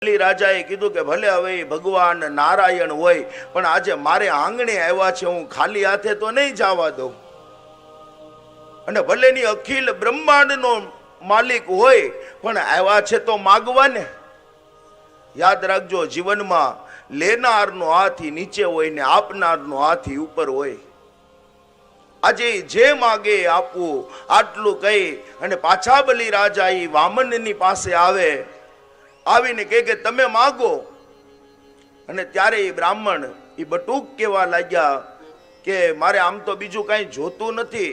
બલિ રાજાએ કીધું કે ભલે હવે ભગવાન નારાયણ હોય પણ આજે મારે આંગણે આવ્યા છે, હું ખાલી હાથે તો નહીં જવા દઉં. અને ભલેની અખિલ બ્રહ્માંડનો માલિક હોય પણ આવ્યા છે તો માગવા ને. યાદ રાખજો, જીવનમાં લેનારનો હાથ નીચે હોય ને આપનારનો હાથ ઉપર હોય. આજે જે માગે આપવું, આટલું કહી અને પાછા બલિ રાજા એ વામનની પાસે આવે, આવીને કહે કે તમે માગો. અને ત્યારે એ બ્રાહ્મણ એ બટુક કહેવા લાગ્યા કે મારે આમ તો બીજું કઈ જોતું નથી,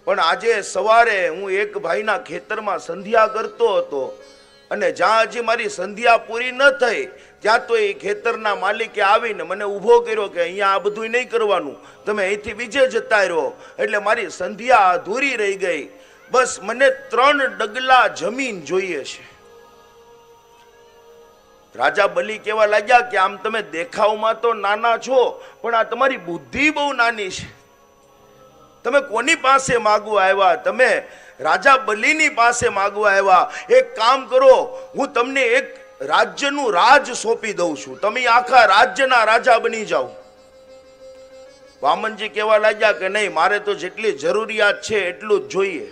પણ આજે સવારે હું એક ભાઈના ખેતરમાં સંધ્યા કરતો હતો અને જ્યાં હજી મારી સંધ્યા પૂરી ન થઈ ત્યાં તો એ ખેતરના માલિકે આવીને મને ઊભો કર્યો કે અહીંયા આ બધું નહીં કરવાનું, તમે અહીંથી બીજે જતા રહ્યો. એટલે મારી સંધ્યા અધૂરી રહી ગઈ. બસ મને 3 ડગલા જમીન જોઈએ છે. રાજા બલિ કહેવા લાગ્યા કે આમ તમે દેખાવમાં તો નાના છો પણ આ તમારી બુદ્ધિ બહુ નાની છે. તમે કોની પાસે માગવા આવ્યા? તમે રાજા બલિની પાસે માગવા આવ્યા. એક કામ કરો, હું તમને એક રાજ્યનું રાજ સોંપી દઉં છું, તમે આખા રાજ્યના રાજા બની જાઓ. વામનજી કહેવા લાગ્યા કે નહીં, મારે તો જેટલી જરૂરિયાત છે એટલું જ જોઈએ,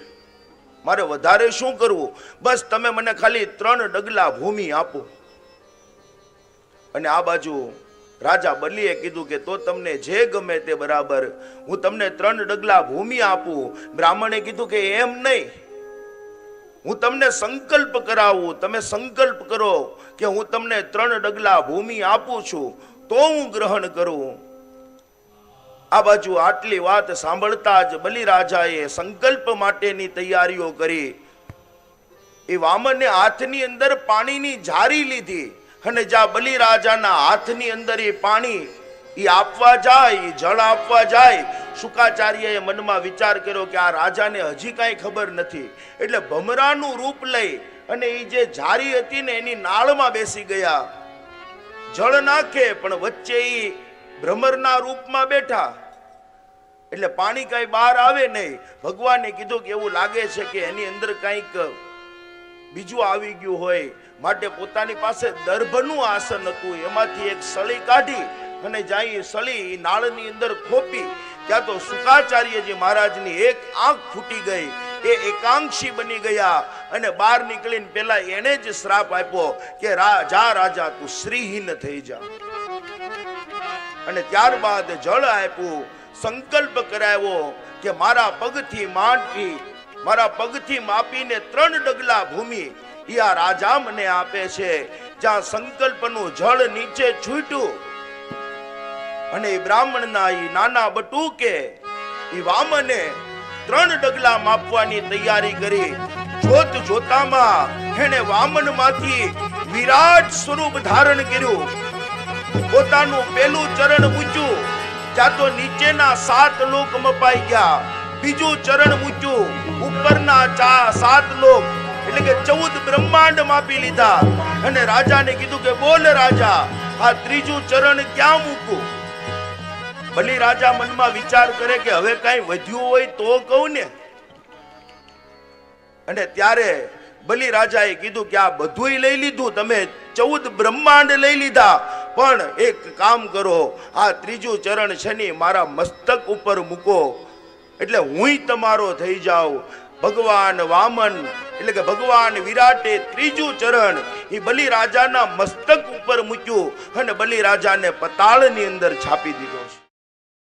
મારે વધારે શું કરવું? બસ તમે મને ખાલી 3 ડગલા ભૂમિ આપો. અને આ બાજુ રાજા બલિએ કીધું કે તો તમને જે ગમે તે બરાબર, હું તમને 3 ડગલા ભૂમિ આપું. બ્રાહ્મણે કીધું કે એમ નહીં, હું તમને સંકલ્પ કરાવું, તમે સંકલ્પ કરો કે હું તમને 3 ડગલા ભૂમિ આપું છું તો હું ગ્રહણ કરું. આ બાજુ આટલી વાત સાંભળતા જ બલિ રાજાએ સંકલ્પ માટેની તૈયારીઓ કરી. એ વામને હાથની અંદર પાણીની જારી લીધી અને જ્યાં બલિ રાજાના હાથની અંદર એ પાણી એ આપવા જાય, જળ આપવા જાય, શુકાચાર્યએ મનમાં વિચાર કર્યો કે આ રાજાને હજી કાંઈ ખબર નથી. એટલે ભમરાનું રૂપ લઈ અને એ જે જારી હતી ને એની નાળમાં બેસી ગયા. જળ નાખે પણ વચ્ચે એ ભ્રમરના રૂપમાં બેઠા એટલે પાણી કઈ બહાર આવે નહીં. ભગવાને કીધું કે એવું લાગે છે કે એની અંદર કંઈક બીજું આવી ગયું હોય, માટે પોતાની પાસે દર્ભનું આસન હતું, એમાંથી એક સળી કાઢી અને જાય સળી નાળની અંદર ખોપી. ત્યાં તો શુકાચાર્યજી મહારાજની એક આંખ ફૂટી ગઈ, એ એકાંક્ષી બની ગયા અને બહાર નીકળીને પેલા એને જ શ્રાપ આપ્યો કે જા રાજા, તું શ્રીહીન થઈ જા. અને ત્યારબાદ જળ આપ્યું, સંકલ્પ કરાવ્યો કે મારા પગથી માપીને 3 ડગલા ભૂમિ એ આ રાજા મને આપે છે. જ્યાં સંકલ્પનું જળ નીચે છૂટ્યું અને એ બ્રાહ્મણના એ નાના બટુકે એ વામને 3 ડગલા માપવાની તૈયારી કરી. જોત જોતામાં એને વામનમાંથી વિરાટ સ્વરૂપ ધારણ કર્યું. પોતાનું પેલું ચરણ મૂક્યું, જ્યાં તો નીચેના 7 લોક મપાઈ ગયા. બીજું ચરણ મૂક્યું, ઉપરના 7 લોક એટલે કે 14 બ્રહ્માંડ માપી લીધા. અને રાજાને કીધું કે બોલ રાજા, આ ત્રીજું ચરણ ક્યાં મૂકું? બલિ રાજા મનમાં વિચાર કરે કે હવે કઈ વધ્યું હોય તો કહું ને. અને ત્યારે બલિ રાજાએ કીધું કે આ બધુંય લઈ લીધું, તમે 14 બ્રહ્માંડ લઈ લીધા, પણ એક કામ કરો, આ ત્રીજું ચરણ છે ને મારા મસ્તક ઉપર મૂકો એટલે હુંય તમારો થઈ જાઉં. ભગવાન વામન એટલે કે ભગવાન વિરાટે ત્રીજું ચરણ એ બલિ રાજાના મસ્તક ઉપર મૂક્યું અને બલિ રાજાને પતાળની અંદર છાપી દીધો છે.